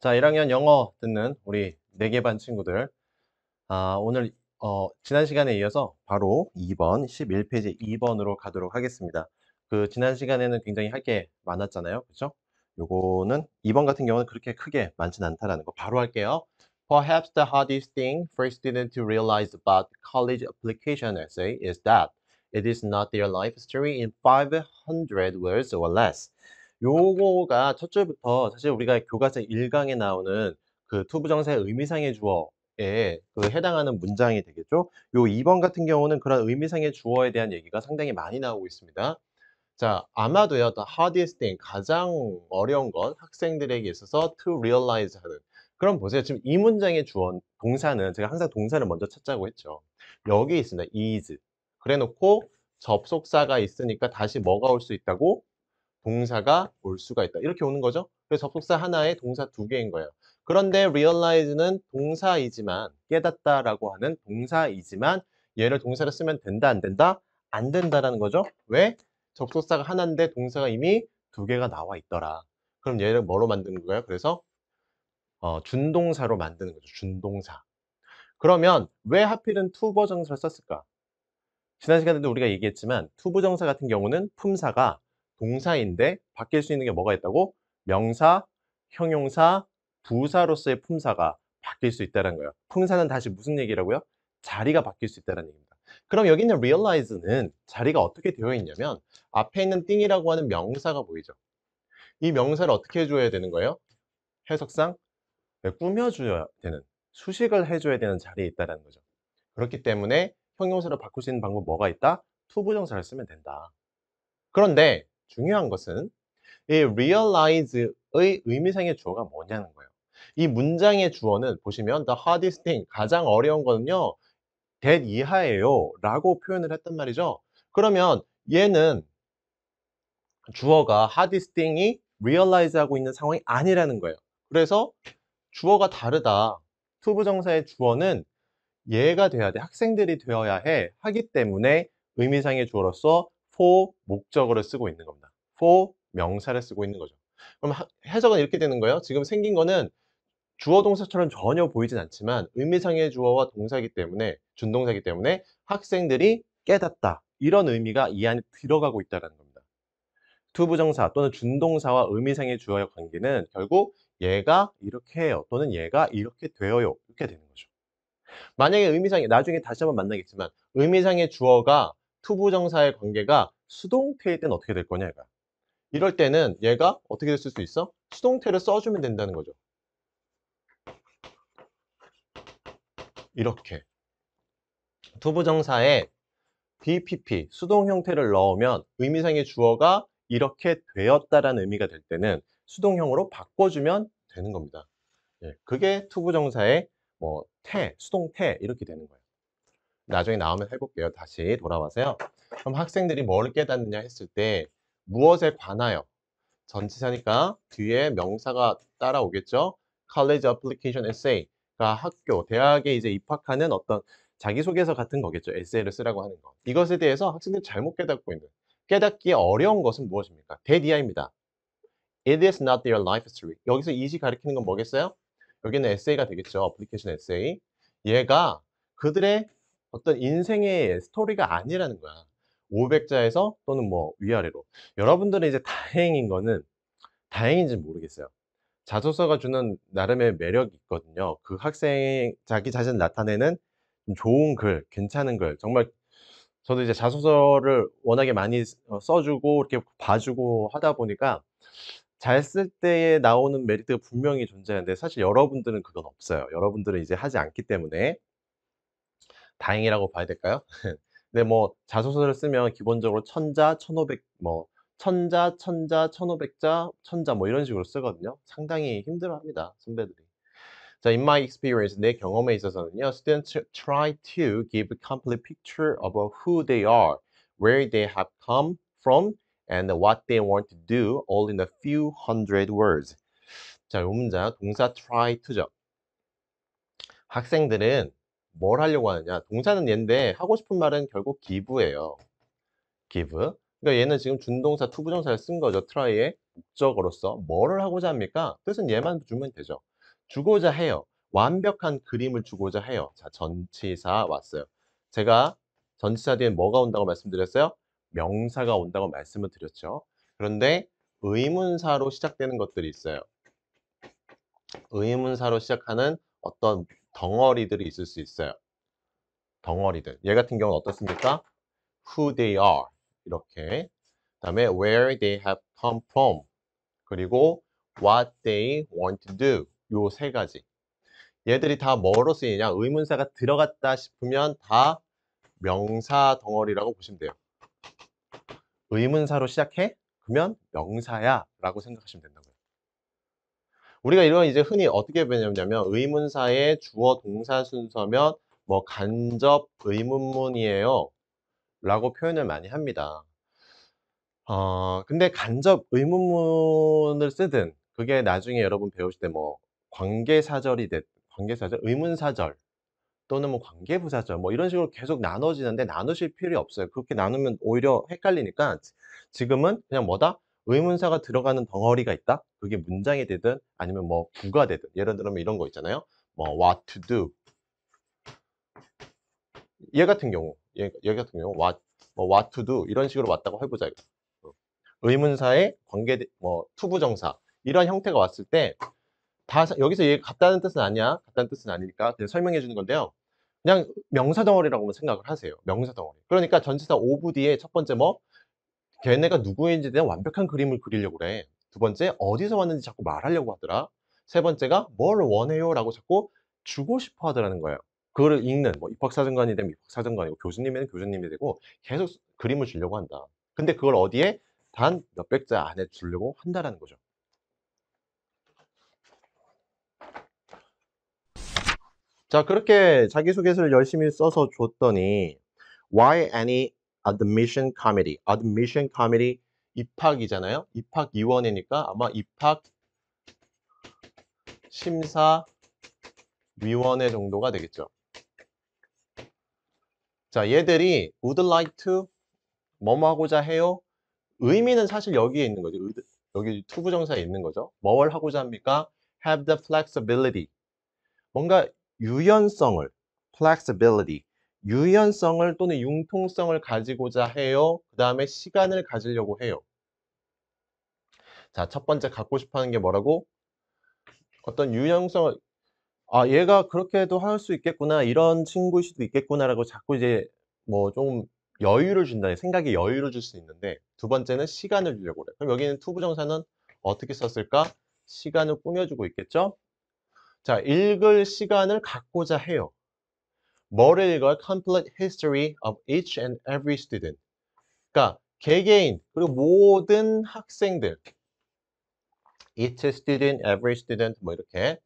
자, 1학년 영어 듣는 우리 4개 반 친구들. 오늘 지난 시간에 이어서 바로 2번 11페이지 2번으로 가도록 하겠습니다. 지난 시간에는 굉장히 할 게 많았잖아요. 그죠? 요거는 2번 같은 경우는 그렇게 크게 많진 않다라는 거 바로 할게요. Perhaps the hardest thing for students to realize about the college application essay is that it is not their life story in 500 words or less. 요거가 첫 줄부터 사실 우리가 교과서 1강에 나오는 투부정사의 의미상의 주어에 해당하는 문장이 되겠죠. 요 2번 같은 경우는 그런 의미상의 주어에 대한 얘기가 상당히 많이 나오고 있습니다. 자, 아마도요, the hardest thing, 가장 어려운 것, 학생들에게 있어서 to realize 하는. 그럼 보세요. 지금 이 문장의 주어, 동사는 제가 항상 동사를 먼저 찾자고 했죠. 여기 있습니다. is. 그래 놓고 접속사가 있으니까 다시 뭐가 올 수 있다고? 동사가 올 수가 있다. 이렇게 오는 거죠. 그래서 접속사 하나에 동사 2개인 거예요. 그런데 realize는 동사이지만, 깨닫다라고 하는 동사이지만 얘를 동사로 쓰면 된다, 안 된다? 안 된다라는 거죠. 왜? 접속사가 하나인데 동사가 이미 2개가 나와 있더라. 그럼 얘를 뭐로 만드는 거예요? 그래서 준동사로 만드는 거죠. 준동사. 그러면 왜 하필은 투부정사를 썼을까? 지난 시간에도 우리가 얘기했지만 투부정사 같은 경우는 품사가 동사인데 바뀔 수 있는 게 뭐가 있다고? 명사, 형용사, 부사로서의 품사가 바뀔 수 있다는 거예요. 품사는 다시 무슨 얘기라고요? 자리가 바뀔 수 있다는 얘기입니다. 그럼 여기 있는 realize는 자리가 어떻게 되어 있냐면 앞에 있는 thing이라고 하는 명사가 보이죠. 이 명사를 어떻게 해줘야 되는 거예요? 해석상 꾸며줘야 되는, 수식을 해줘야 되는 자리에 있다는 거죠. 그렇기 때문에 형용사로 바꿀 수 있는 방법 뭐가 있다? 투부정사를 쓰면 된다. 그런데 중요한 것은 이 realize의 의미상의 주어가 뭐냐는 거예요. 이 문장의 주어는 보시면 the hardest thing, 가장 어려운 거는요, that 이하예요 라고 표현을 했단 말이죠. 그러면 얘는 주어가 hardest thing이 realize하고 있는 상황이 아니라는 거예요. 그래서 주어가 다르다. 투부정사의 주어는 얘가 돼야 돼. 학생들이 되어야 해. 하기 때문에 의미상의 주어로서 for 목적어를 쓰고 있는 겁니다. for 명사를 쓰고 있는 거죠. 그럼 해석은 이렇게 되는 거예요. 지금 생긴 거는 주어 동사처럼 전혀 보이진 않지만 의미상의 주어와 동사이기 때문에 준동사이기 때문에 학생들이 깨닫다. 이런 의미가 이 안에 들어가고 있다는 겁니다. 투부정사 또는 준동사와 의미상의 주어의 관계는 결국 얘가 이렇게 해요. 또는 얘가 이렇게 되어요. 이렇게 되는 거죠. 만약에 의미상의 나중에 다시 한번 만나겠지만 의미상의 주어가 투부정사의 관계가 수동태일 때는 어떻게 될 거냐 이거야. 이럴 때는 얘가 어떻게 쓸 수 있어? 수동태를 써주면 된다는 거죠. 이렇게 투부정사에 BPP 수동 형태를 넣으면 의미상의 주어가 이렇게 되었다라는 의미가 될 때는 수동형으로 바꿔주면 되는 겁니다. 예, 그게 투부정사의 수동태 이렇게 되는 거예요. 나중에 나오면 해볼게요. 다시 돌아와서요. 그럼 학생들이 뭘 깨닫느냐 했을 때 무엇에 관하여 전치사니까 뒤에 명사가 따라오겠죠. College Application Essay가 학교, 대학에 이제 입학하는 어떤 자기소개서 같은 거겠죠. 에세이를 쓰라고 하는 거. 이것에 대해서 학생들이 잘못 깨닫고 있는, 깨닫기 어려운 것은 무엇입니까? 대디아입니다. It is not their life story. 여기서 it이 가리키는 건 뭐겠어요? 여기는 에세이가 되겠죠. 어플리케이션 에세이. 얘가 그들의 어떤 인생의 스토리가 아니라는 거야. 500자에서 또는 위아래로. 여러분들은 이제 다행인 거는 다행인지는 모르겠어요. 자소서가 주는 나름의 매력이 있거든요. 그 학생이 자기 자신을 나타내는 좀 좋은 글, 괜찮은 글. 정말 저도 이제 자소서를 워낙에 많이 써주고 이렇게 봐주고 하다 보니까 잘 쓸 때에 나오는 메리트가 분명히 존재하는데 사실 여러분들은 그건 없어요. 여러분들은 이제 하지 않기 때문에 다행이라고 봐야 될까요? 근데 자소서를 쓰면 기본적으로 1000자, 1500 1000자, 1000자, 1500자, 1000자 이런 식으로 쓰거든요. 상당히 힘들어합니다, 선배들이. 자, in my experience, 내 경험에 있어서는요, students try to give a complete picture of who they are, where they have come from, and what they want to do, all in a few hundred words. 자, 이 문장 동사 try to죠. 학생들은 뭘 하려고 하느냐? 동사는 얘인데 하고 싶은 말은 결국 give예요. give. 그러니까 얘는 지금 준동사 투부정사를 쓴 거죠. try의 목적어로서. 뭐를 하고자 합니까? 뜻은 얘만 주면 되죠. 주고자 해요. 완벽한 그림을 주고자 해요. 자, 전치사 왔어요. 제가 전치사 뒤에 뭐가 온다고 말씀드렸어요? 명사가 온다고 말씀을 드렸죠. 그런데 의문사로 시작되는 것들이 있어요. 의문사로 시작하는 어떤 덩어리들이 있을 수 있어요. 덩어리들. 얘 같은 경우는 어떻습니까? Who they are. 이렇게. 그다음에 where they have come from. 그리고 what they want to do. 요 세 가지. 얘들이 다 뭐로 쓰이냐? 의문사가 들어갔다 싶으면 다 명사 덩어리라고 보시면 돼요. 의문사로 시작해? 그러면 명사야 라고 생각하시면 된다고요. 우리가 이런 이제 흔히 어떻게 배우냐면 의문사의 주어 동사 순서면 뭐 간접 의문문이에요 라고 표현을 많이 합니다. 근데 간접 의문문을 쓰든 그게 나중에 여러분 배우실 때 뭐 관계사절이 관계사절, 의문사절 또는 뭐 관계부사절 뭐 이런 식으로 계속 나눠지는데 나누실 필요 없어요. 그렇게 나누면 오히려 헷갈리니까 지금은 그냥 뭐다? 의문사가 들어가는 덩어리가 있다? 그게 문장이 되든 아니면 뭐 구가 되든 예를 들면 이런 거 있잖아요. 뭐 what to do. 얘 같은 경우 what to do 이런 식으로 왔다고 해보자. 의문사의 뭐 투부정사 이런 형태가 왔을 때 다 여기서 얘 같다는 뜻은 아니야. 같다는 뜻은 아니니까 그냥 설명해 주는 건데요. 그냥 명사 덩어리라고만 생각을 하세요. 명사 덩어리. 그러니까 전치사 오브 뒤에 첫 번째 뭐 걔네가 누구인지에 대한 완벽한 그림을 그리려고 그래. 두 번째 어디서 왔는지 자꾸 말하려고 하더라. 세 번째가 뭘 원해요라고 자꾸 주고 싶어 하더라는 거예요. 그거를 읽는 뭐 입학사정관이 되면 입학사정관이고 교수님이면 교수님이 되고 계속 그림을 주려고 한다. 근데 그걸 어디에 단 몇백 자 안에 주려고 한다라는 거죠. 자, 그렇게 자기소개서를 열심히 써서 줬더니 why any admission committee? admission committee 입학이잖아요. 입학위원회니까 아마 입학심사위원회 정도가 되겠죠. 자, 얘들이 would like to 뭐뭐 하고자 해요? 의미는 사실 여기에 있는 거죠. 여기 투부정사에 있는 거죠. 뭘 하고자 합니까? have the flexibility. 뭔가 유연성을 flexibility 유연성을 또는 융통성을 가지고자 해요. 그 다음에 시간을 가지려고 해요. 자, 첫 번째 갖고 싶어 하는 게 뭐라고? 어떤 유연성을 얘가 그렇게도 할 수 있겠구나. 이런 친구일 수도 있겠구나라고 자꾸 이제 뭐 좀 여유를 준다. 생각에 여유를 줄 수 있는데 두 번째는 시간을 주려고 그래요. 그럼 여기는 투부정사는 어떻게 썼을까? 시간을 꾸며주고 있겠죠? 자, 읽을 시간을 갖고자 해요. 뭐를 읽어요? Complete history of each and every student. 그러니까 개개인 그리고 모든 학생들 each student, every student 뭐 이렇게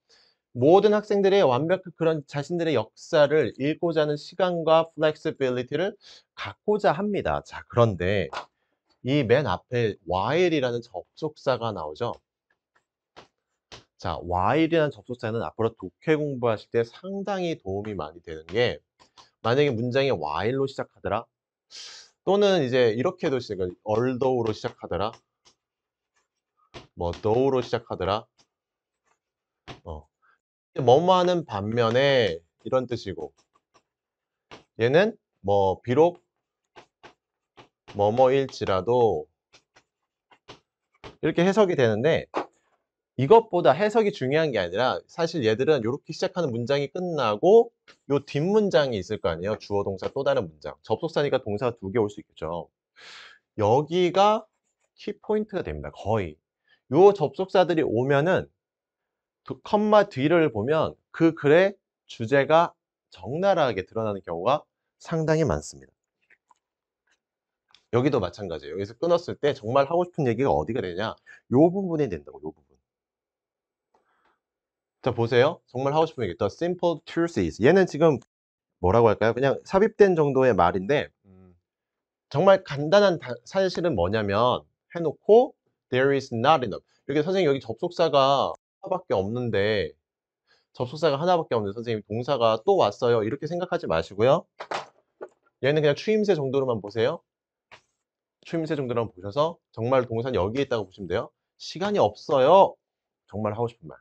모든 학생들의 완벽한 그런 자신들의 역사를 읽고자 하는 시간과 flexibility를 갖고자 합니다. 자, 그런데 이 맨 앞에 while이라는 접속사가 나오죠. 자, while이라는 접속사는 앞으로 독해 공부하실 때 상당히 도움이 많이 되는 게 만약에 문장이 while로 시작하더라 또는 이제 이렇게도 시작을 although로 시작하더라 뭐 though로 시작하더라 뭐뭐 하는 반면에 이런 뜻이고 얘는 뭐 비록 뭐뭐일지라도 이렇게 해석이 되는데 이것보다 해석이 중요한 게 아니라 사실 얘들은 이렇게 시작하는 문장이 끝나고 요 뒷문장이 있을 거 아니에요. 주어 동사 또 다른 문장. 접속사니까 동사가 두 개 올 수 있겠죠. 여기가 키포인트가 됩니다. 거의. 요 접속사들이 오면은 컴마 뒤를 보면 그 글의 주제가 적나라하게 드러나는 경우가 상당히 많습니다. 여기도 마찬가지예요. 여기서 끊었을 때 정말 하고 싶은 얘기가 어디가 되냐? 요 부분이 된다고, 요 부분. 자, 보세요. 정말 하고 싶은 얘기. The simple truth is. 얘는 지금 뭐라고 할까요? 그냥 삽입된 정도의 말인데, 정말 간단한 사실은 뭐냐면, 해놓고, there is not enough. 이렇게 선생님 여기 접속사가 하나밖에 없는데, 접속사가 하나밖에 없는데, 선생님 동사가 또 왔어요. 이렇게 생각하지 마시고요. 얘는 그냥 추임새 정도로만 보세요. 추임새 정도로만 보셔서, 정말 동사는 여기에 있다고 보시면 돼요. 시간이 없어요. 정말 하고 싶은 말.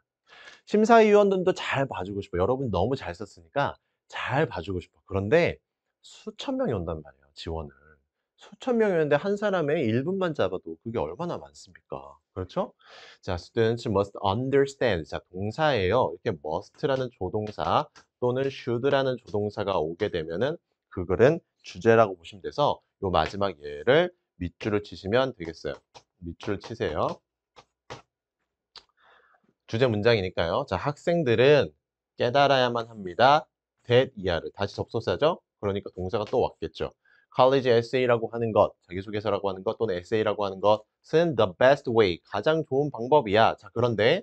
심사위원들도 잘 봐주고 싶어. 여러분 너무 잘 썼으니까 잘 봐주고 싶어. 그런데 수천 명이 온단 말이에요, 지원을. 수천 명이 오는데 한 사람의 1분만 잡아도 그게 얼마나 많습니까? 그렇죠? 자, students must understand. 자, 동사예요. 이렇게 must라는 조동사 또는 should라는 조동사가 오게 되면은 그글은 주제라고 보시면 돼서 요 마지막 예를 밑줄을 치시면 되겠어요. 밑줄 치세요. 주제 문장이니까요. 자, 학생들은 깨달아야만 합니다. that 이하를. 다시 접속사죠? 그러니까 동사가 또 왔겠죠. college essay라고 하는 것, 자기소개서라고 하는 것 또는 essay라고 하는 것은 the best way, 가장 좋은 방법이야. 자, 그런데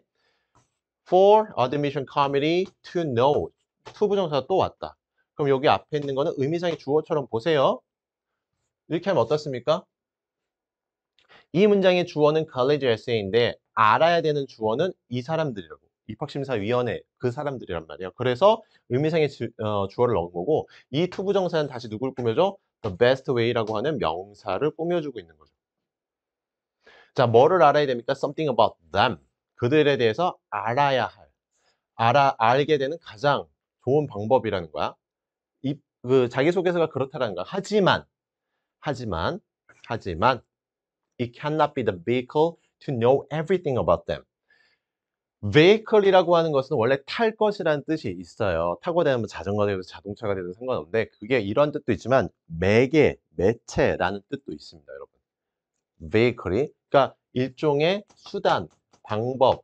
for admission committee to know, to 부정사가 또 왔다. 그럼 여기 앞에 있는 거는 의미상의 주어처럼 보세요. 이렇게 하면 어떻습니까? 이 문장의 주어는 college essay인데 알아야 되는 주어는 이 사람들이라고. 입학심사위원회 그 사람들이란 말이에요. 그래서 의미상의 주어를 넣은 거고 이 투부정사는 다시 누굴 꾸며줘? The best way라고 하는 명사를 꾸며주고 있는 거죠. 자, 뭐를 알아야 됩니까? Something about them. 그들에 대해서 알아야 할. 알게 되는 가장 좋은 방법이라는 거야. 그 자기소개서가 그렇다라는 거야. 하지만 it cannot be the vehicle to know everything about them. vehicle이라고 하는 것은 원래 탈 것이라는 뜻이 있어요. 타고 다니면 자전거가 되든 자동차가 되든 상관없는데 그게 이런 뜻도 있지만 매체라는 뜻도 있습니다, 여러분. vehicle이 그러니까 일종의 수단, 방법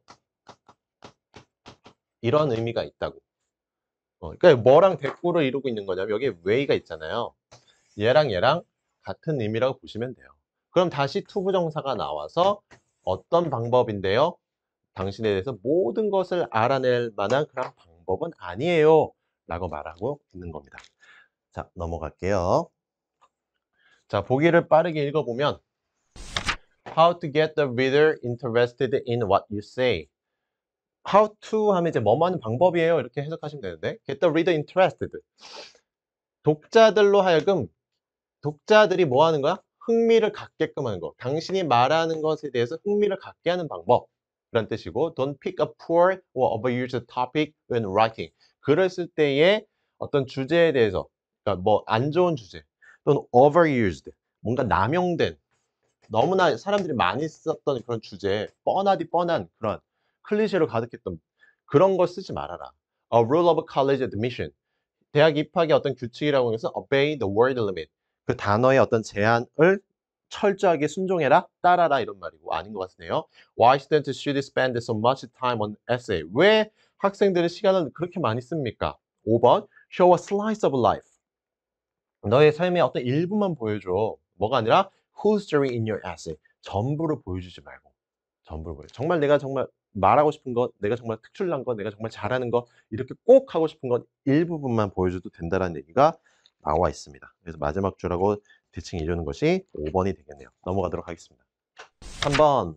이런 의미가 있다고. 그러니까 뭐랑 대꾸를 이루고 있는 거냐면 여기에 way가 있잖아요. 얘랑 같은 의미라고 보시면 돼요. 그럼 다시 투부정사가 나와서 어떤 방법인데요? 당신에 대해서 모든 것을 알아낼 만한 그런 방법은 아니에요. 라고 말하고 있는 겁니다. 자, 넘어갈게요. 자, 보기를 빠르게 읽어보면 How to get the reader interested in what you say. How to 하면 이제 뭐뭐 하는 방법이에요. 이렇게 해석하시면 되는데 Get the reader interested. 독자들로 하여금 독자들이 뭐 하는 거야? 흥미를 갖게끔 하는 거. 당신이 말하는 것에 대해서 흥미를 갖게 하는 방법. 그런 뜻이고 Don't pick a poor or overused topic when writing. 글을 쓸 때에 어떤 주제에 대해서 그러니까 뭐 안 좋은 주제 또는 overused 뭔가 남용된 너무나 사람들이 많이 썼던 그런 주제 뻔하디 뻔한 그런 클리셰로 가득했던 그런 거 쓰지 말아라. A rule of college admission. 대학 입학의 어떤 규칙이라고 해서 obey the word limit. 그 단어의 어떤 제한을 철저하게 순종해라, 따라라 이런 말이고 아닌 것 같네요. Why students should spend so much time on essay? 왜 학생들은 시간을 그렇게 많이 씁니까? 5번 Show a slice of life. 너의 삶의 어떤 일부만 보여줘. 뭐가 아니라 Whose story in your essay? 전부를 보여주지 말고 전부를 보여줘. 정말 내가 정말 말하고 싶은 것, 내가 정말 특출난 것, 내가 정말 잘하는 것 이렇게 꼭 하고 싶은 것 일부분만 보여줘도 된다는 얘기가 나와 있습니다. 그래서 마지막 줄하고 대칭 이루는 것이 5번이 되겠네요. 넘어가도록 하겠습니다. 3번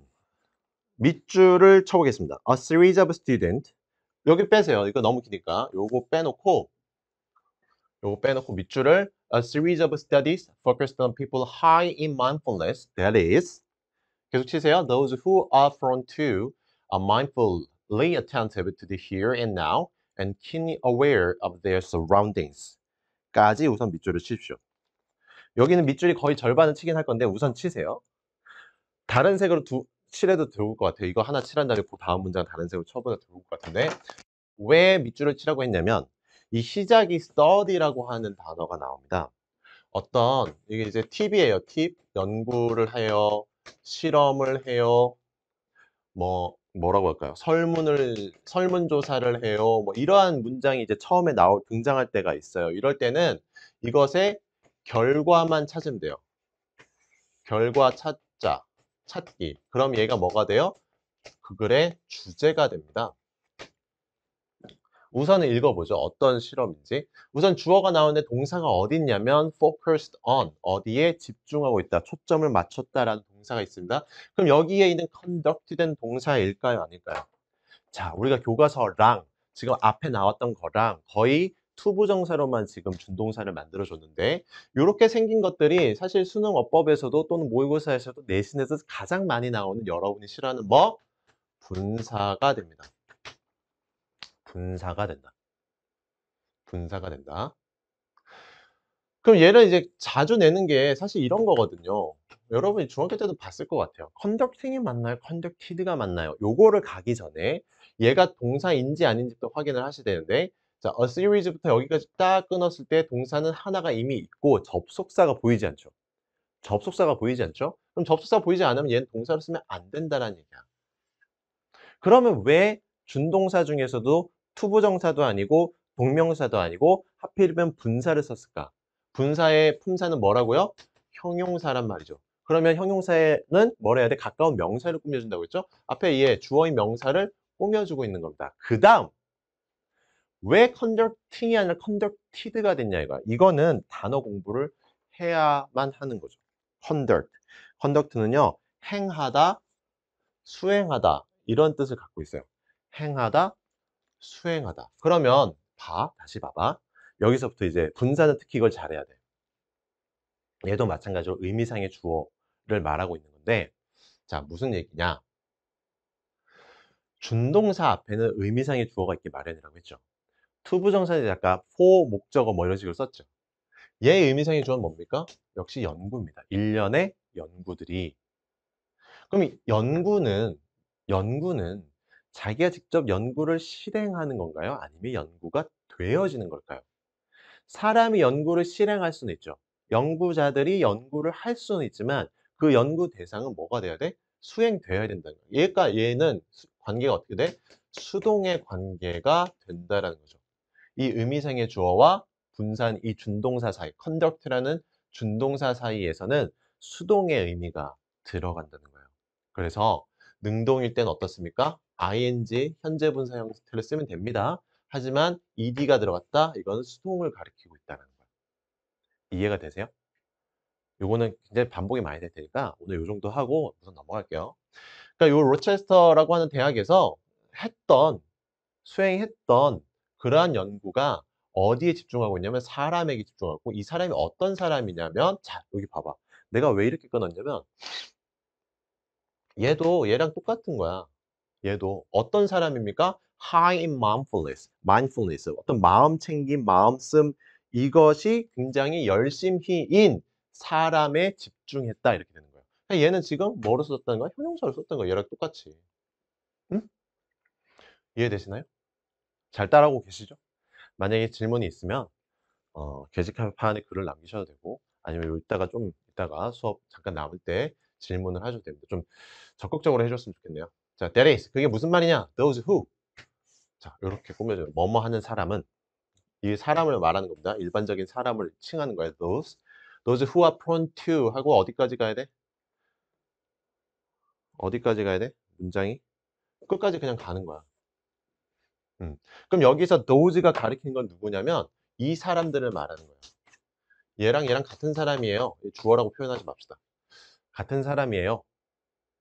밑줄을 쳐보겠습니다. A series of students 여기 빼세요. 이거 너무 기니까 요거 빼놓고 밑줄을 A series of studies focused on people high in mindfulness that is 계속 치세요. Those who are prone to are mindfully attentive to the here and now and keenly aware of their surroundings. 까지 우선 밑줄을 치십시오. 여기는 밑줄이 거의 절반은 치긴 할 건데 우선 치세요. 다른 색으로 칠해도 좋을 것 같아요. 이거 하나 칠한 다음에 그 다음 문장 다른 색으로 쳐보면 좋을 것 같은데 왜 밑줄을 치라고 했냐면 이 시작이 study라고 하는 단어가 나옵니다. 이게 이제 팁이에요. 팁. 연구를 해요. 실험을 해요. 뭐라고 할까요? 설문조사를 해요. 뭐 이러한 문장이 이제 처음에 등장할 때가 있어요. 이럴 때는 이것의 결과만 찾으면 돼요. 결과 찾기. 그럼 얘가 뭐가 돼요? 그 글의 주제가 됩니다. 우선은 읽어보죠. 어떤 실험인지. 우선 주어가 나오는데 동사가 어디 있냐면 focused on, 어디에 집중하고 있다. 초점을 맞췄다라는 동사가 있습니다. 그럼 여기에 있는 conduct된 동사일까요? 아닐까요? 자, 우리가 교과서랑 지금 앞에 나왔던 거랑 거의 투부정사로만 지금 준동사를 만들어줬는데 이렇게 생긴 것들이 사실 수능 어법에서도 또는 모의고사에서도 내신에서 가장 많이 나오는 여러분이 싫어하는 분사가 됩니다. 분사가 된다. 분사가 된다. 그럼 얘를 이제 자주 내는 게 사실 이런 거거든요. 여러분이 중학교 때도 봤을 것 같아요. conducting이 맞나요? conducted가 맞나요? 요거를 가기 전에 얘가 동사인지 아닌지부터 확인을 하셔야 되는데, 자, a series부터 여기까지 딱 끊었을 때 동사는 하나가 이미 있고 접속사가 보이지 않죠. 접속사가 보이지 않죠? 그럼 접속사가 보이지 않으면 얘는 동사로 쓰면 안 된다라는 얘기야. 그러면 왜 준동사 중에서도 투부정사도 아니고 동명사도 아니고 하필이면 분사를 썼을까? 분사의 품사는 뭐라고요? 형용사란 말이죠. 그러면 형용사에는 뭘 해야 돼? 가까운 명사를 꾸며준다고 했죠? 앞에 얘 주어인 명사를 꾸며주고 있는 겁니다. 그 다음 왜 conducting이 아니라 conducted가 됐냐 이거야. 이거는 단어 공부를 해야만 하는 거죠. conduct. conduct는요. 행하다, 수행하다 이런 뜻을 갖고 있어요. 행하다, 수행하다. 그러면 다시 봐봐. 여기서부터 이제 분사는 특히 이걸 잘해야 돼. 얘도 마찬가지로 의미상의 주어를 말하고 있는 건데, 자, 무슨 얘기냐? 준동사 앞에는 의미상의 주어가 있기 마련이라고 했죠. 투부정사는 아까 for, 목적어 뭐 이런 식으로 썼죠. 얘의 의미상의 주어는 뭡니까? 역시 연구입니다. 일련의 연구들이. 그럼 이 연구는 자기가 직접 연구를 실행하는 건가요? 아니면 연구가 되어지는 걸까요? 사람이 연구를 실행할 수는 있죠. 연구자들이 연구를 할 수는 있지만 그 연구 대상은 뭐가 돼야 돼? 수행되어야 된다는 거예요. 얘가 얘는 관계가 어떻게 돼? 수동의 관계가 된다라는 거죠. 이 의미상의 주어와 분산 이 준동사 사이, conduct라는 준동사 사이에서는 수동의 의미가 들어간다는 거예요. 그래서 능동일 땐 어떻습니까? ing 현재 분사 형태를 쓰면 됩니다. 하지만 ed가 들어갔다? 이건 수동을 가리키고 있다는 거예요. 이해가 되세요? 요거는 굉장히 반복이 많이 될 테니까 오늘 요 정도 하고 우선 넘어갈게요. 그러니까 요 로체스터라고 하는 대학에서 수행했던 그러한 연구가 어디에 집중하고 있냐면 사람에게 집중하고, 이 사람이 어떤 사람이냐면, 자, 여기 봐봐. 내가 왜 이렇게 끊었냐면 얘도 얘랑 똑같은 거야. 얘도 어떤 사람입니까? High in mindfulness. 어떤 마음 챙김, 마음씀, 이것이 굉장히 열심히인 사람에 집중했다 이렇게 되는 거예요. 그러니까 얘는 지금 뭐로 썼다는 거야? 형용사로 썼던 거야. 얘랑 똑같이. 응? 이해되시나요? 잘 따라오고 계시죠? 만약에 질문이 있으면 게시판에 글을 남기셔도 되고, 아니면 이따가 수업 잠깐 남을 때 질문을 하셔도 됩니다. 좀 적극적으로 해줬으면 좋겠네요. 자, that is. 그게 무슨 말이냐? Those who. 자, 이렇게 꾸며줘요. 뭐뭐 하는 사람은, 이 사람을 말하는 겁니다. 일반적인 사람을 칭하는 거예요. Those who are prone to 하고 어디까지 가야 돼? 어디까지 가야 돼? 문장이? 끝까지 그냥 가는 거야. 그럼 여기서 those가 가리키는 건 누구냐면 이 사람들을 말하는 거예요. 얘랑 같은 사람이에요. 주어라고 표현하지 맙시다. 같은 사람이에요.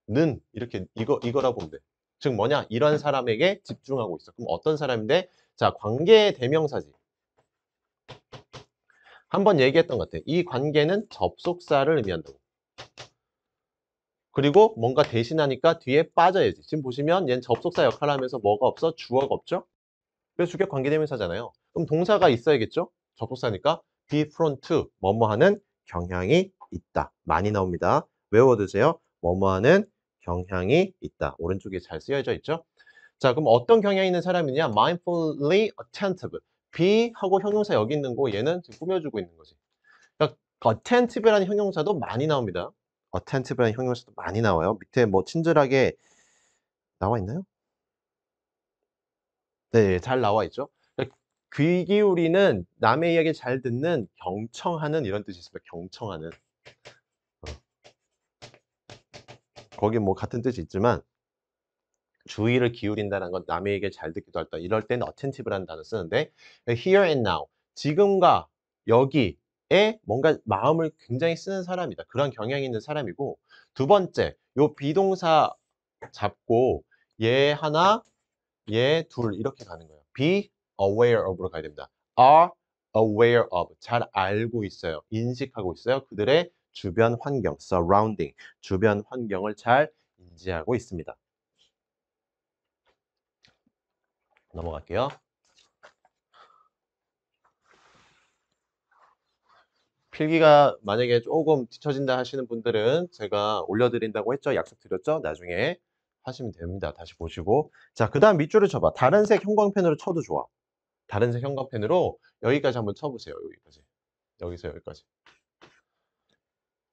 는 이렇게 이거라고 보면 돼. 즉 뭐냐? 이런 사람에게 집중하고 있어. 그럼 어떤 사람인데? 자, 관계의 대명사지. 한번 얘기했던 것 같아. 이 관계는 접속사를 의미한다고. 그리고 뭔가 대신하니까 뒤에 빠져야지. 지금 보시면 얘는 접속사 역할을 하면서 뭐가 없어? 주어가 없죠? 그래서 주격 관계대명사잖아요. 그럼 동사가 있어야겠죠? 접속사니까 be prone to 뭐뭐 하는 경향이 있다. 많이 나옵니다. 외워두세요. 뭐뭐 하는 경향이 있다. 오른쪽에 잘 쓰여져 있죠? 자, 그럼 어떤 경향이 있는 사람이냐? mindfully attentive. be 하고 형용사 여기 있는 거 얘는 지금 꾸며주고 있는 거지. 그러니까 attentive라는 형용사도 많이 나옵니다. attentive라는 형용사도 많이 나와요. 밑에 뭐 친절하게 나와 있나요? 네, 잘 나와 있죠. 그러니까 귀 기울이는, 남의 이야기 잘 듣는, 경청하는 이런 뜻이 있습니다. 경청하는. 어, 거기 뭐 같은 뜻이 있지만 주의를 기울인다는 건 남의 얘기를 잘 듣기도 할다. 이럴 때는 attentive라는 단어 쓰는데 here and now, 지금과 여기에 뭔가 마음을 굉장히 쓰는 사람이다. 그런 경향이 있는 사람이고, 두 번째, 요 비동사 잡고 얘 하나, 얘 둘 이렇게 가는 거예요. be aware of로 가야 됩니다. are aware of, 잘 알고 있어요. 인식하고 있어요. 그들의 주변 환경, surrounding, 주변 환경을 잘 인지하고 있습니다. 넘어갈게요. 필기가 만약에 조금 뒤처진다 하시는 분들은 제가 올려드린다고 했죠? 약속드렸죠? 나중에 하시면 됩니다. 다시 보시고. 자, 그다음 밑줄을 쳐봐. 다른 색 형광펜으로 쳐도 좋아. 다른 색 형광펜으로 여기까지 한번 쳐보세요. 여기까지. 여기서 여기까지.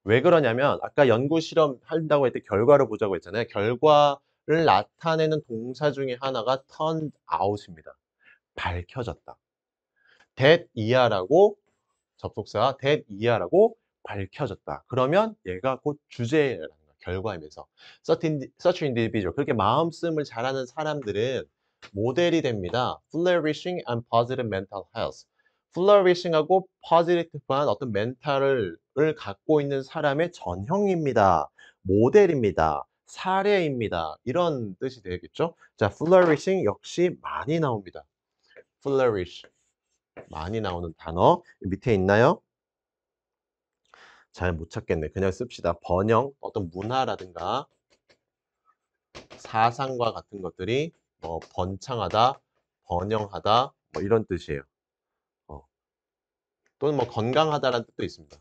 왜 그러냐면 아까 연구 실험 한다고 할 때 결과를 보자고 했잖아요. 결과를 나타내는 동사 중에 하나가 turned out입니다. 밝혀졌다. that 이하라고 접속사 that 이하라고 밝혀졌다. 그러면 얘가 곧 주제라는 거야. 결과이면서 such individual 그렇게 마음씀을 잘하는 사람들은 모델이 됩니다. flourishing and positive mental health. flourishing하고 positive한 어떤 멘탈을 갖고 있는 사람의 전형입니다. 모델입니다. 사례입니다. 이런 뜻이 되겠죠? 자, flourishing 역시 많이 나옵니다. flourish 많이 나오는 단어 밑에 있나요? 잘 못 찾겠네. 그냥 씁시다. 번영, 어떤 문화라든가 사상과 같은 것들이 뭐 번창하다, 번영하다 뭐 이런 뜻이에요. 또는 뭐 건강하다라는 뜻도 있습니다.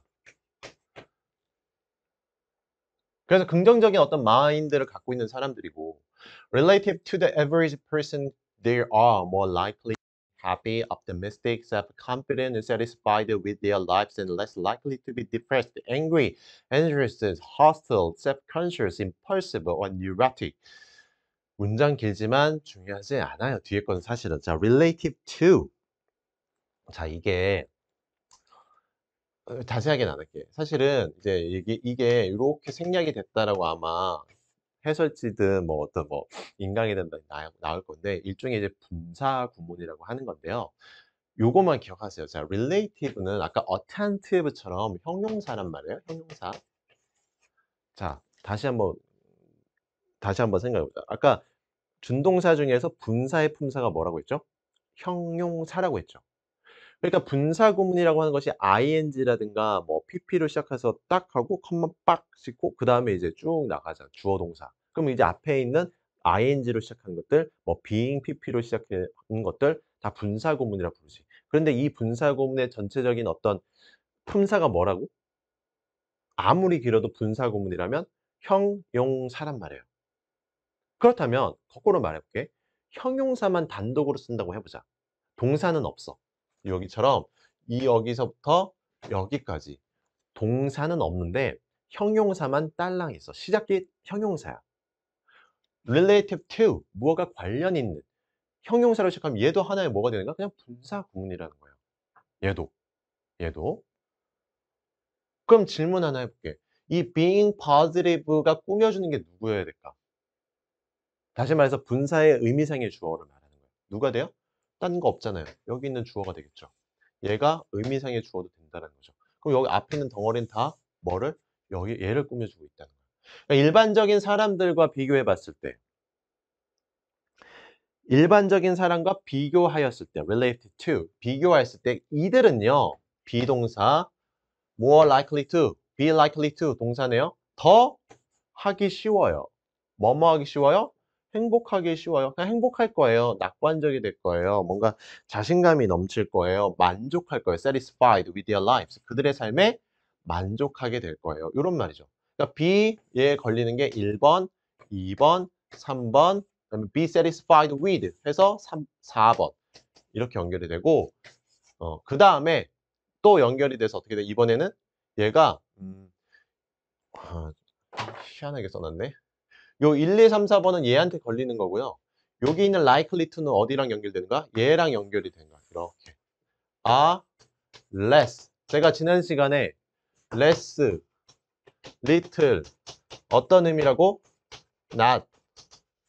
그래서 긍정적인 어떤 마인드를 갖고 있는 사람들이고 relative to the average person, they are more likely happy, optimistic, self-confident, and satisfied with their lives and less likely to be depressed, angry, anxious, hostile, self-conscious, impulsive, or neurotic. 문장 길지만 중요하지 않아요. 뒤에 건 사실은. 자, relative to. 자, 이게 자세하게는 안 할게. 사실은 이제 이게 이렇게 생략이 됐다라고 아마 해설지든 뭐 어떤 뭐 인강이든 나올 건데 일종의 이제 분사 구문이라고 하는 건데요. 요것만 기억하세요. 자, relative는 아까 attentive처럼 형용사란 말이에요. 형용사. 자, 다시 한번 생각해 보자. 아까 준동사 중에서 분사의 품사가 뭐라고 했죠? 형용사라고 했죠. 그러니까 분사 구문이라고 하는 것이 ing라든가 뭐 pp로 시작해서 딱 하고 컴마 빡 씻고 그다음에 이제 쭉 나가잖아. 주어 동사. 그럼 이제 앞에 있는 ing로 시작한 것들, 뭐 being pp로 시작하는 것들 다 분사 구문이라고 부르지. 그런데 이 분사 구문의 전체적인 어떤 품사가 뭐라고? 아무리 길어도 분사 구문이라면 형용사란 말이에요. 그렇다면 거꾸로 말해 볼게. 형용사만 단독으로 쓴다고 해 보자. 동사는 없어. 여기처럼 여기서부터 여기까지 동사는 없는데 형용사만 딸랑 있어. 시작이 형용사야. relative to 무엇과 관련 있는 형용사로 시작하면 얘도 하나의 뭐가 되는가? 그냥 분사 구문이라는 거예요. 얘도. 그럼 질문 하나 해볼게. 이 being positive가 꾸며주는 게 누구여야 될까? 다시 말해서 분사의 의미상의 주어를 말하는 거예요. 누가 돼요? 딴 거 없잖아요. 여기 있는 주어가 되겠죠. 얘가 의미상의 주어도 된다는 거죠. 그럼 여기 앞에 있는 덩어리는 다 뭐를? 여기 얘를 꾸며주고 있다는 거예요. 그러니까 일반적인 사람들과 비교해 봤을 때 일반적인 사람과 비교하였을 때 related to 비교했을 때 이들은요. 비동사 more likely to, be likely to 동사네요. 더 하기 쉬워요. 뭐뭐 하기 쉬워요? 행복하기 쉬워요. 그냥 행복할 거예요. 낙관적이 될 거예요. 뭔가 자신감이 넘칠 거예요. 만족할 거예요. satisfied with their lives. 그들의 삶에 만족하게 될 거예요. 이런 말이죠. 그러니까 B에 걸리는 게 1번, 2번, 3번, 그다음에 be satisfied with 해서 4번 이렇게 연결이 되고 그 다음에 또 연결이 돼서 어떻게 돼? 이번에는 얘가 아, 희한하게 써놨네. 요 1, 2, 3, 4번은 얘한테 걸리는 거고요. 여기 있는 likely to는 어디랑 연결되는가? 얘랑 연결이 된 거야. 이렇게. less. 제가 지난 시간에 less, little 어떤 의미라고? not,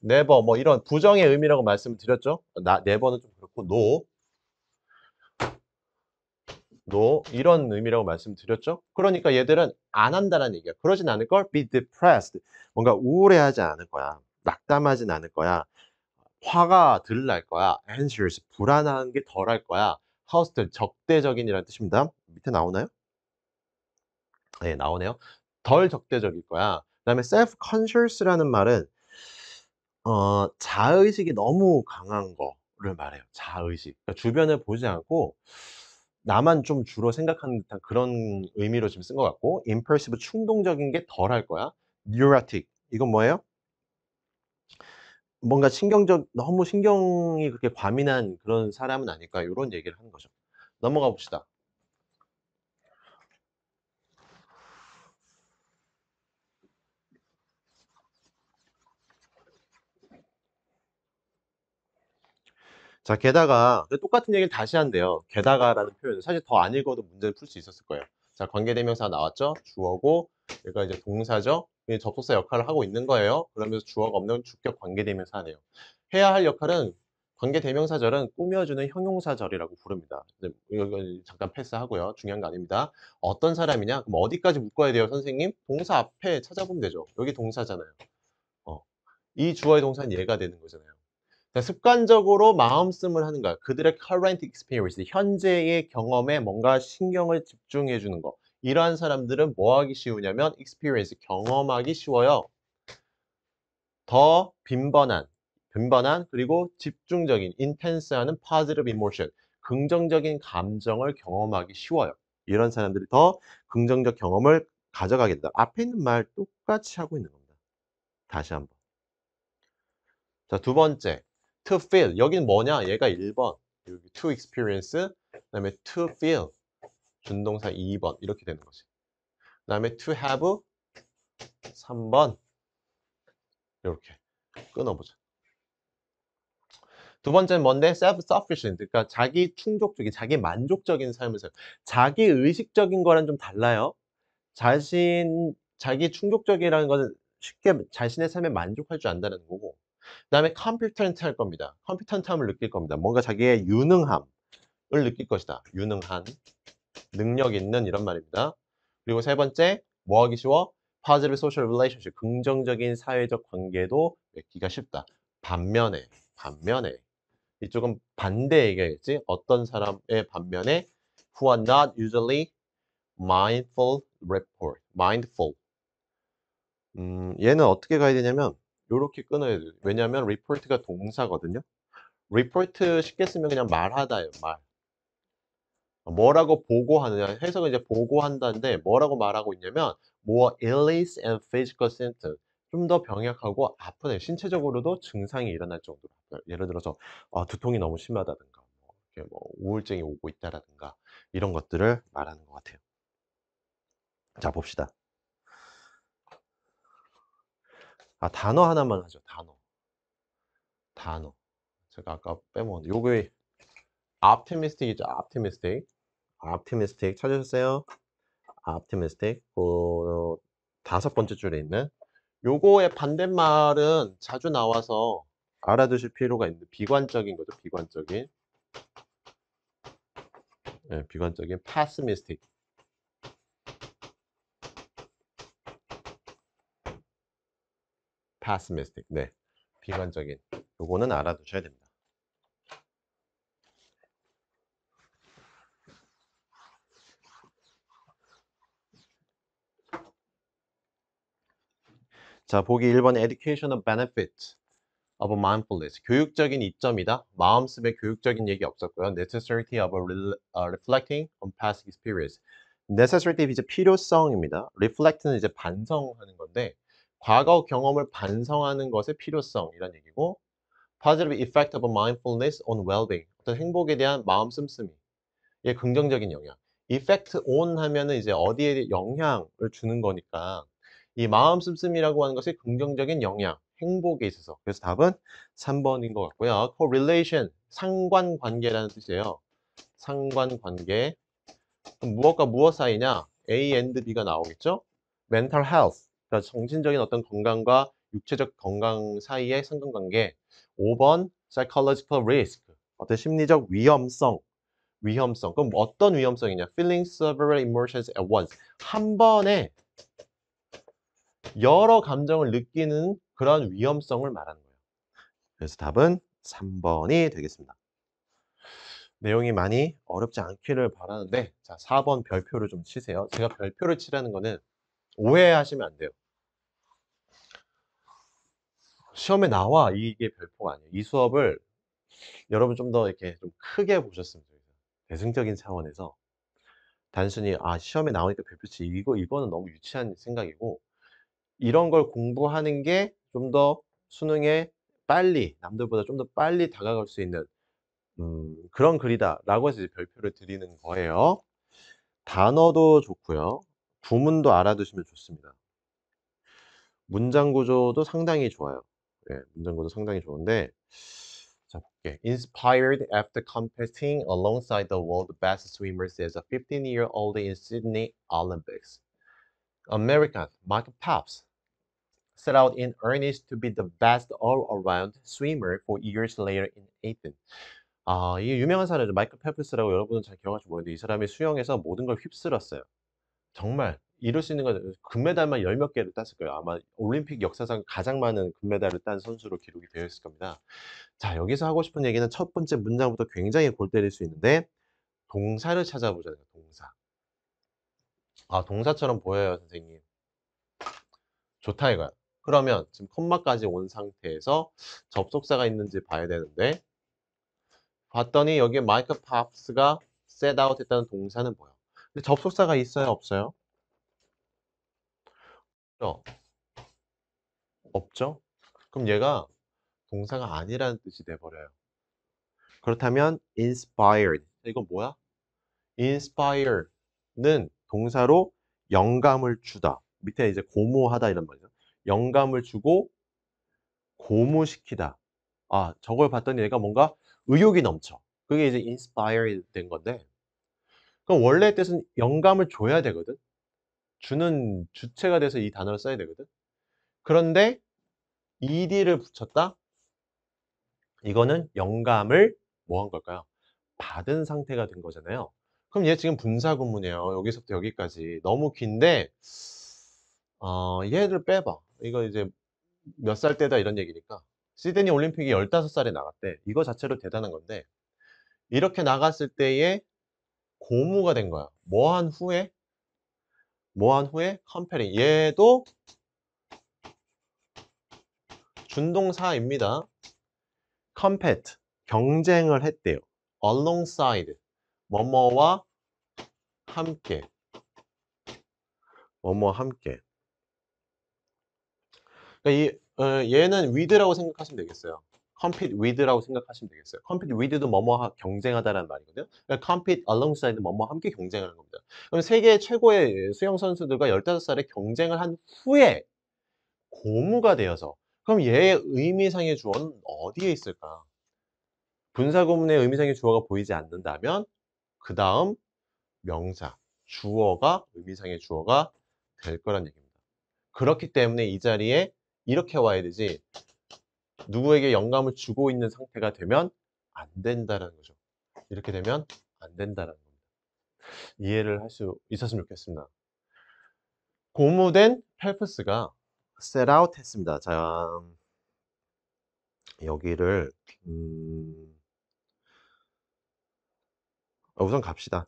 never 뭐 이런 부정의 의미라고 말씀을 드렸죠. never는 좀 그렇고 no 이런 의미라고 말씀드렸죠. 그러니까 얘들은 안 한다는 얘기야. 그러진 않을 걸. be depressed. 뭔가 우울해하지 않을 거야. 낙담하진 않을 거야. 화가 덜 날 거야. anxious, 불안한 게 덜 할 거야. hostile, 적대적인이라는 뜻입니다. 밑에 나오나요? 네, 나오네요. 덜 적대적일 거야. 그다음에 self-conscious라는 말은 자의식이 너무 강한 거를 말해요. 자의식. 그러니까 주변을 보지 않고 나만 좀 주로 생각하는 듯한 그런 의미로 지금 쓴 것 같고 impulsive 충동적인 게 덜 할 거야. neurotic 이건 뭐예요? 뭔가 너무 신경이 그렇게 과민한 그런 사람은 아닐까 요런 얘기를 하는 거죠. 넘어가 봅시다. 자 게다가 그 똑같은 얘기를 다시 한대요. 게다가라는 표현은 사실 더 안 읽어도 문제를 풀 수 있었을 거예요. 자 관계대명사 나왔죠? 주어고 얘가 이제 동사죠? 이게 접속사 역할을 하고 있는 거예요. 그러면서 주어가 없는 주격 관계대명사네요. 해야 할 역할은 관계대명사절은 꾸며주는 형용사절이라고 부릅니다. 이건 잠깐 패스하고요. 중요한 거 아닙니다. 어떤 사람이냐? 그럼 어디까지 묶어야 돼요, 선생님? 동사 앞에 찾아보면 되죠. 여기 동사잖아요. 어. 이 주어의 동사는 얘가 되는 거잖아요. 그러니까 습관적으로 마음씀을 하는 거야. 그들의 current experience, 현재의 경험에 뭔가 신경을 집중해 주는 거. 이러한 사람들은 뭐 하기 쉬우냐면 experience, 경험하기 쉬워요. 더 빈번한 그리고 집중적인 intense하는 positive emotion, 긍정적인 감정을 경험하기 쉬워요. 이런 사람들이 더 긍정적 경험을 가져가게 된다. 앞에 있는 말 똑같이 하고 있는 겁니다. 다시 한번. 자, 두 번째. to feel. 여긴 뭐냐? 얘가 1번. 여기 to experience. 그다음에 to feel. 준동사 2번. 이렇게 되는 거지. 그다음에 to have 3번. 이렇게 끊어보자. 두 번째는 뭔데? self-sufficient. 그러니까 자기 충족적인, 자기 만족적인 삶을 살아요. 자기 의식적인 거랑 좀 달라요. 자기 충족적이라는 것은 쉽게 자신의 삶에 만족할 줄 안다는 거고. 그다음에 competent 할 겁니다. competent함을 느낄 겁니다. 뭔가 자기의 유능함을 느낄 것이다. 유능한, 능력 있는 이런 말입니다. 그리고 세 번째, 뭐 하기 쉬워? positive social relationship, 긍정적인 사회적 관계도 맺기가 쉽다. 반면에 이쪽은 반대 얘기겠지? 어떤 사람의 반면에 who are not usually mindful. 얘는 어떻게 가야 되냐면 요렇게 끊어야 돼요. 왜냐면 report가 동사거든요. report 쉽게 쓰면 그냥 말하다예요, 말. 뭐라고 보고하느냐. 해석은 이제 보고한다인데 뭐라고 말하고 있냐면 more illness and physical symptoms. 좀 더 병약하고 아픈 애, 신체적으로도 증상이 일어날 정도로 아파요. 예를 들어서 두통이 너무 심하다든가 이렇게 뭐 우울증이 오고 있다라든가 이런 것들을 말하는 것 같아요. 자 봅시다. 단어 하나만 하죠. 단어. 제가 아까 빼먹었는데 요게 optimistic이죠. optimistic 찾으셨어요? optimistic. 다섯 번째 줄에 있는 요거의 반대말은 자주 나와서 알아두실 필요가 있는데 비관적인 거죠. 비관적인. 예, 비관적인 pessimistic. 네. 비관적인. 요거는 알아두셔야 됩니다. 자, 보기 1번 educational benefit of mindfulness. 교육적인 이점이다. 마음습의 교육적인 얘기 없었고요. necessity of reflecting on past experience. necessity 이제 필요성입니다. reflect는 이제 반성하는 건데 과거 경험을 반성하는 것의 필요성이란 얘기고 positive effect of mindfulness on well-being. 어떤 행복에 대한 마음 씀씀이. 예, 긍정적인 영향. effect on 하면은 이제 어디에 영향을 주는 거니까 이 마음 씀씀이라고 하는 것이 긍정적인 영향, 행복에 있어서. 그래서 답은 3번인 것 같고요. correlation, 상관관계라는 뜻이에요. 상관관계. 그럼 무엇과 무엇 사이냐? A and B가 나오겠죠? mental health, 그러니까 정신적인 어떤 건강과 육체적 건강 사이의 상관관계. 5번 psychological risk, 어떤 심리적 위험성. 그럼 어떤 위험성이냐? feeling several emotions at once. 한 번에 여러 감정을 느끼는 그런 위험성을 말하는 거예요. 그래서 답은 3번이 되겠습니다. 내용이 많이 어렵지 않기를 바라는데 자, 4번 별표를 좀 치세요. 제가 별표를 치라는 거는 오해하시면 안 돼요. 시험에 나와 이게 별표가 아니에요. 이 수업을 여러분 좀 더 이렇게 좀 크게 보셨으면 좋겠어요. 대승적인 차원에서 단순히 시험에 나오니까 별표치 이거는 너무 유치한 생각이고 이런 걸 공부하는 게 좀 더 수능에 빨리 남들보다 좀 더 빨리 다가갈 수 있는 그런 글이다라고 해서 이제 별표를 드리는 거예요. 단어도 좋고요. 구문도 알아두시면 좋습니다. 문장 구조도 상당히 좋아요. 예, 문장 구조 상당히 좋은데 자 볼게. Inspired after competing alongside the world's best swimmers as a 15-year-old in Sydney Olympics, American Michael Phelps set out in earnest to be the best all-around swimmer for years later in Athens. 이게 유명한 사례죠. 마이클 펠프스라고 여러분은 잘 기억할지 모르는데 이 사람이 수영에서 모든 걸 휩쓸었어요. 정말 이룰 수 있는 건 금메달만 열 몇 개를 땄을 거예요. 아마 올림픽 역사상 가장 많은 금메달을 딴 선수로 기록이 되어 있을 겁니다. 자, 여기서 하고 싶은 얘기는 첫 번째 문장부터 굉장히 골 때릴 수 있는데 동사를 찾아보자는 거예요, 동사. 동사처럼 보여요, 선생님. 좋다 이거야. 그러면 지금 콤마까지 온 상태에서 접속사가 있는지 봐야 되는데 봤더니 여기에 마이클 팝스가 set out 했다는 동사는 뭐야? 근데 접속사가 있어요, 없어요? 어, 없죠? 그럼 얘가 동사가 아니라는 뜻이 돼버려요. 그렇다면 inspired 이건 뭐야? inspire는 동사로 영감을 주다. 밑에 이제 고무하다 이런 말이죠. 영감을 주고 고무시키다. 저걸 봤더니 얘가 뭔가 의욕이 넘쳐. 그게 이제 inspired 된 건데 그럼 원래 뜻은 영감을 줘야 되거든. 주는 주체가 돼서 이 단어를 써야 되거든. 그런데 ed를 붙였다? 이거는 영감을 뭐 한 걸까요? 받은 상태가 된 거잖아요. 그럼 얘 지금 분사구문이에요. 여기서부터 여기까지. 너무 긴데 얘를 빼봐. 이거 이제 몇 살 때다 이런 얘기니까. 시드니 올림픽이 15살에 나갔대. 이거 자체로 대단한 건데 이렇게 나갔을 때에 고무가 된 거야. 뭐 한 후에? 뭐 한 후에? 컴페링. 얘도 준동사입니다. compete. 경쟁을 했대요. alongside. 뭐뭐와 함께. 뭐뭐와 함께. 그러니까 얘는 with라고 생각하시면 되겠어요. compete with라고 생각하시면 되겠어요. compete with도 뭐뭐와 경쟁하다라는 말이거든요. 그러니까 compete alongside 뭐뭐와 함께 경쟁하는 겁니다. 그럼 세계 최고의 수영 선수들과 15살에 경쟁을 한 후에 고무가 되어서 그럼 얘의 의미상의 주어는 어디에 있을까? 분사구문의 의미상의 주어가 보이지 않는다면 그 다음 명사, 주어가 의미상의 주어가 될 거란 얘기입니다. 그렇기 때문에 이 자리에 이렇게 와야 되지 누구에게 영감을 주고 있는 상태가 되면 안 된다라는 거죠. 이렇게 되면 안 된다라는 겁니다. 이해를 할 수 있었으면 좋겠습니다. 고무된 펠프스가 set out 했습니다. 자, 여기를 우선 갑시다.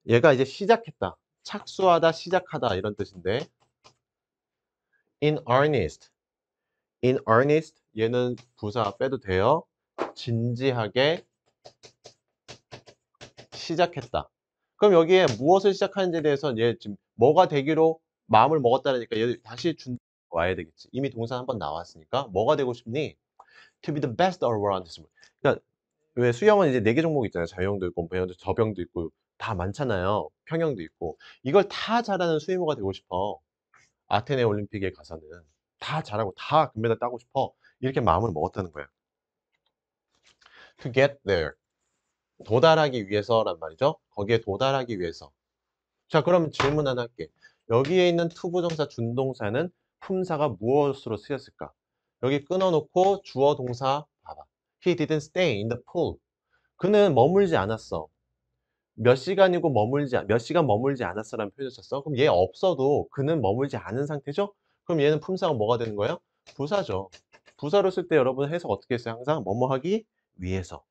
얘가 이제 시작했다. 착수하다, 시작하다 이런 뜻인데 in earnest. in earnest 얘는 부사 빼도 돼요. 진지하게 시작했다. 그럼 여기에 무엇을 시작하는지에 대해서 얘 지금 뭐가 되기로 마음을 먹었다니까 얘 다시 와야 되겠지. 이미 동사 한번 나왔으니까 뭐가 되고 싶니? To be the best all-around. 그러니까 왜 수영은 이제 4개 종목 있잖아요. 자유형도 있고 배영도 접영도 있고 다 많잖아요. 평영도 있고. 이걸 다 잘하는 스위머가 되고 싶어. 아테네 올림픽에 가서는 다 잘하고 다 금메달 따고 싶어. 이렇게 마음을 먹었다는 거야. To get there. 도달하기 위해서란 말이죠. 거기에 도달하기 위해서. 자, 그럼 질문 하나 할게. 여기에 있는 투부정사 준동사는 품사가 무엇으로 쓰였을까? 여기 끊어놓고 주어 동사 봐봐. He didn't stay in the pool. 그는 머물지 않았어. 몇 시간이고 몇 시간 머물지 않았어라는 표현을 썼어. 그럼 얘 없어도 그는 머물지 않은 상태죠? 그럼 얘는 품사가 뭐가 되는 거예요? 부사죠. 부사로 쓸 때 여러분 해석 어떻게 했어요? 항상 뭐뭐 하기 위해서.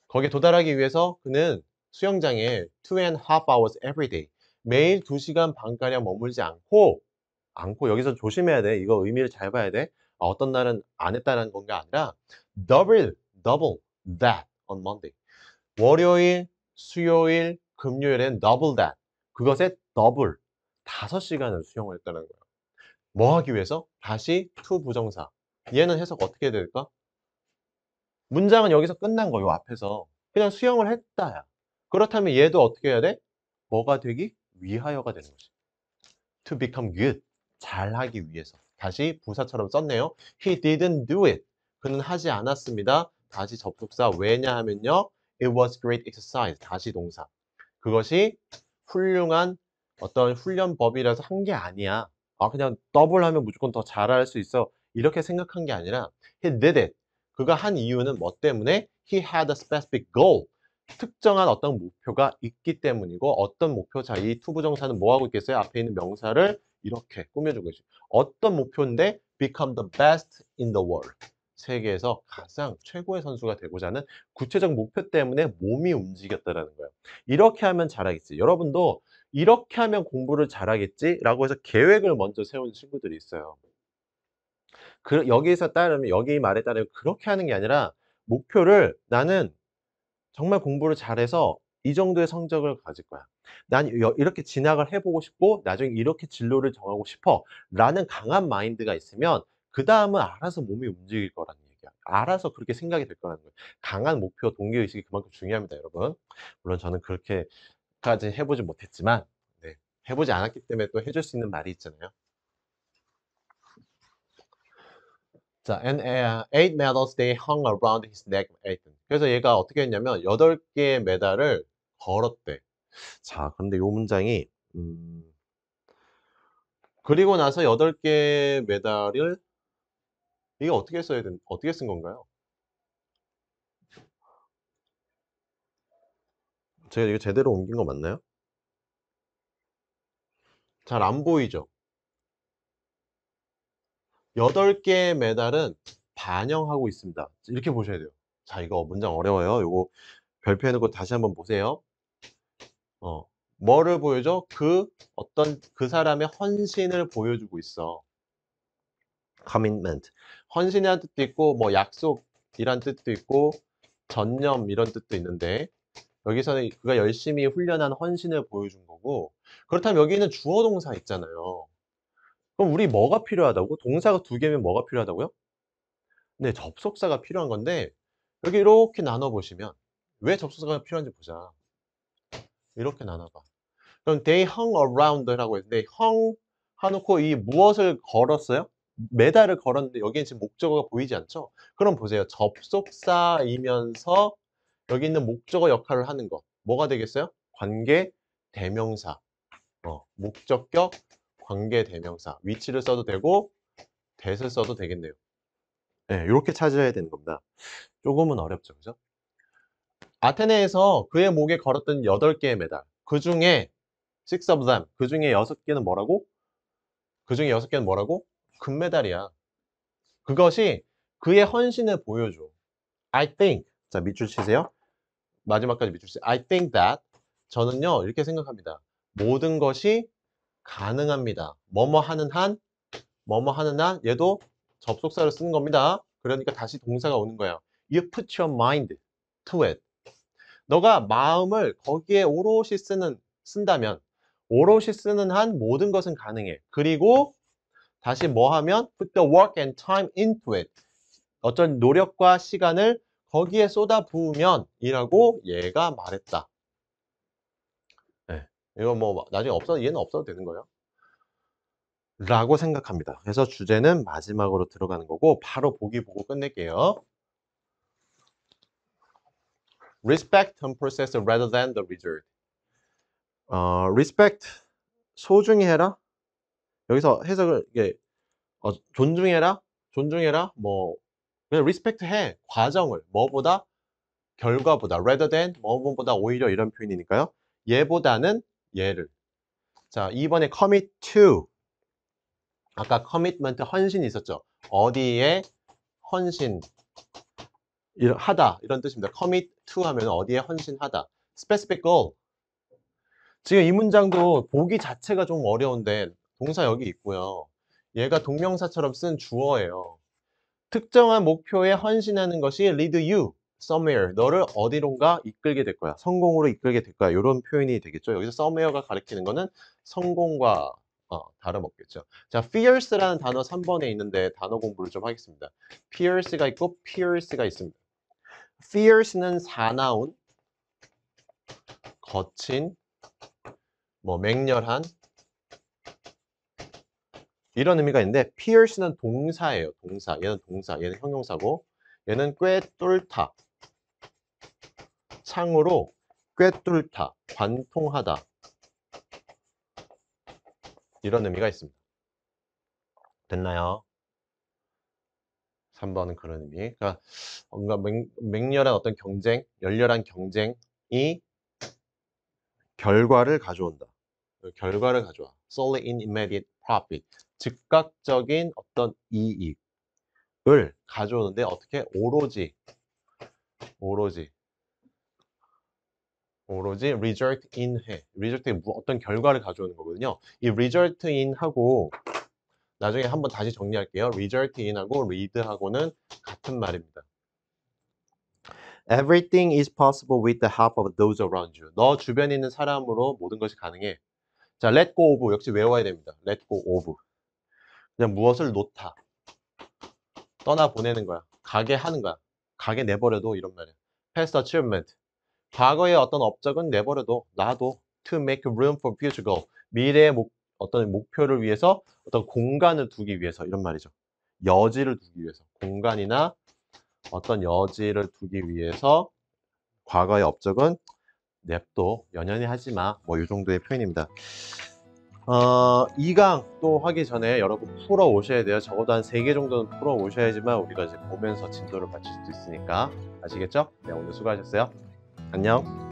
거기에 도달하기 위해서 그는 수영장에 2.5 hours every day. 매일 2시간 반가량 머물지 않고 여기서 조심해야 돼. 이거 의미를 잘 봐야 돼. 어떤 날은 안 했다는 건가 아니라 double that on Monday. 월요일, 수요일, 금요일엔 double that. 그것의 더블 5시간을 수영을 했다는 거예요. 뭐 하기 위해서? 다시 to 부정사. 얘는 해석 어떻게 될까? 문장은 여기서 끝난 거예요. 앞에서. 그냥 수영을 했다야. 그렇다면 얘도 어떻게 해야 돼? 뭐가 되기 위하여가 되는 거지. To become good. 잘하기 위해서. 다시 부사처럼 썼네요. He didn't do it. 그는 하지 않았습니다. 다시 접속사 왜냐하면요. It was great exercise. 다시 동사. 그것이 훌륭한 어떤 훈련법이라서 한 게 아니야. 아, 그냥 더블하면 무조건 더 잘할 수 있어. 이렇게 생각한 게 아니라 he did it. 그가 한 이유는 뭐 때문에? He had a specific goal. 특정한 어떤 목표가 있기 때문이고 어떤 목표, 자, 이 투부정사는 뭐 하고 있겠어요? 앞에 있는 명사를 이렇게 꾸며주고 있어요. 어떤 목표인데? Become the best in the world. 세계에서 가장 최고의 선수가 되고자 하는 구체적 목표 때문에 몸이 움직였다라는 거예요. 이렇게 하면 잘하겠지. 여러분도 이렇게 하면 공부를 잘하겠지라고 해서 계획을 먼저 세우는 친구들이 있어요. 여기에서 따르면 여기 말에 따르면 그렇게 하는 게 아니라 목표를 나는 정말 공부를 잘해서 이 정도의 성적을 가질 거야. 난 이렇게 진학을 해보고 싶고 나중에 이렇게 진로를 정하고 싶어 라는 강한 마인드가 있으면 그 다음은 알아서 몸이 움직일 거라는 얘기야. 알아서 그렇게 생각이 될 거라는 거예요. 강한 목표, 동기의식이 그만큼 중요합니다, 여러분. 물론 저는 그렇게까지 해보지 못했지만 네, 해보지 않았기 때문에 또 해줄 수 있는 말이 있잖아요. 자, and 8 medals they hung around his neck. 그래서 얘가 어떻게 했냐면 8개의 메달을 걸었대. 자, 근데 요 문장이 그리고 나서 8개의 메달을 이게 어떻게 쓴 건가요? 제가 이거 제대로 옮긴 거 맞나요? 잘 안 보이죠? 8개의 메달은 반영하고 있습니다. 이렇게 보셔야 돼요. 자, 이거 문장 어려워요. 요거 별표해 놓고 다시 한번 보세요. 뭐를 보여줘? 어떤 그 사람의 헌신을 보여주고 있어. commitment. 헌신이라는 뜻도 있고, 뭐 약속이란 뜻도 있고, 전념 이런 뜻도 있는데, 여기서는 그가 열심히 훈련한 헌신을 보여준 거고, 그렇다면 여기는 주어 동사 있잖아요. 그럼 우리 뭐가 필요하다고? 동사가 2개면 뭐가 필요하다고요? 네, 접속사가 필요한 건데, 여기 이렇게 나눠보시면, 왜 접속사가 필요한지 보자. 이렇게 나눠봐. 그럼 they hung around라고 했는데 hung 해놓고 이 무엇을 걸었어요? 메달을 걸었는데 여기에 지금 목적어가 보이지 않죠? 그럼 보세요. 접속사이면서 여기 있는 목적어 역할을 하는 거. 뭐가 되겠어요? 관계 대명사. 목적격 관계 대명사. 위치를 써도 되고 that을 써도 되겠네요. 네, 이렇게 찾아야 되는 겁니다. 조금은 어렵죠, 그죠? 아테네에서 그의 목에 걸었던 8개의 메달. 그 중에 six of them. 그 중에 6개는 뭐라고? 그 중에 6개는 뭐라고? 금메달이야. 그것이 그의 헌신을 보여줘. I think. 자, 밑줄 치세요. 마지막까지 밑줄 치세요. I think that. 저는요, 이렇게 생각합니다. 모든 것이 가능합니다. 뭐뭐 하는 한, 뭐뭐 하는 한, 얘도 접속사를 쓰는 겁니다. 그러니까 다시 동사가 오는 거예요. You put your mind to it. 너가 마음을 거기에 오롯이 쓴다면, 오롯이 쓰는 한 모든 것은 가능해. 그리고 다시 뭐 하면 put the work and time into it. 어떤 노력과 시간을 거기에 쏟아부으면 이라고 얘가 말했다. 네. 이거 뭐 나중에 얘는 없어도 되는 거예요. 라고 생각합니다. 그래서 주제는 마지막으로 들어가는 거고 바로 보기 보고 끝낼게요. Respect the process rather than the result. respect 소중히 해라. 여기서 해석을 이게 존중해라, 뭐 그냥 respect 해 과정을 뭐보다 결과보다 rather than 뭐보다 오히려 이런 표현이니까요. 얘보다는 얘를. 자, 2번에 commit to. 아까 commitment 헌신이 있었죠. 어디에 헌신 하다 이런 뜻입니다. commit to 하면 어디에 헌신하다. specific goal. 지금 이 문장도 보기 자체가 좀 어려운데 동사 여기 있고요. 얘가 동명사처럼 쓴 주어예요. 특정한 목표에 헌신하는 것이 lead you. somewhere 너를 어디론가 이끌게 될 거야. 성공으로 이끌게 될 거야. 이런 표현이 되겠죠. 여기서 somewhere가 가리키는 거는 성공과 다름없겠죠. 자, fierce라는 단어 3번에 있는데 단어 공부를 좀 하겠습니다. fierce가 있고 pierce가 있습니다. fierce는 사나운, 거친, 뭐 맹렬한 이런 의미가 있는데 pierce는 동사예요. 동사. 얘는 동사. 얘는 형용사고 얘는 꿰뚫다. 창으로 꿰뚫다. 관통하다. 이런 의미가 있습니다. 됐나요? 3번은 그런 의미. 그러니까 뭔가 맹렬한 어떤 경쟁, 열렬한 경쟁이 결과를 가져온다. 결과를 가져와. solely in immediate profit. 즉각적인 어떤 이익을 가져오는데 어떻게? 오로지 result in 해. result에 어떤 결과를 가져오는 거거든요. 이 result in 하고 나중에 한번 다시 정리할게요. result in하고 lead하고는 같은 말입니다. Everything is possible with the help of those around you. 너 주변에 있는 사람으로 모든 것이 가능해. 자, let go of 역시 외워야 됩니다. let go of. 그냥 무엇을 놓다. 떠나 보내는 거야. 가게 하는 거야. 가게 내버려둬 이런 말이야. past achievement. 과거의 어떤 업적은 내버려둬. 놔둬. to make room for future goal. 미래의 어떤 목표를 위해서 어떤 공간을 두기 위해서 이런 말이죠. 여지를 두기 위해서. 공간이나 어떤 여지를 두기 위해서 과거의 업적은 냅둬. 연연히 하지 마. 뭐 이 정도의 표현입니다. 2강 또 하기 전에 여러분 풀어 오셔야 돼요. 적어도 한 3개 정도는 풀어 오셔야지만 우리가 이제 보면서 진도를 맞출 수 있으니까. 아시겠죠? 네, 오늘 수고하셨어요. 안녕.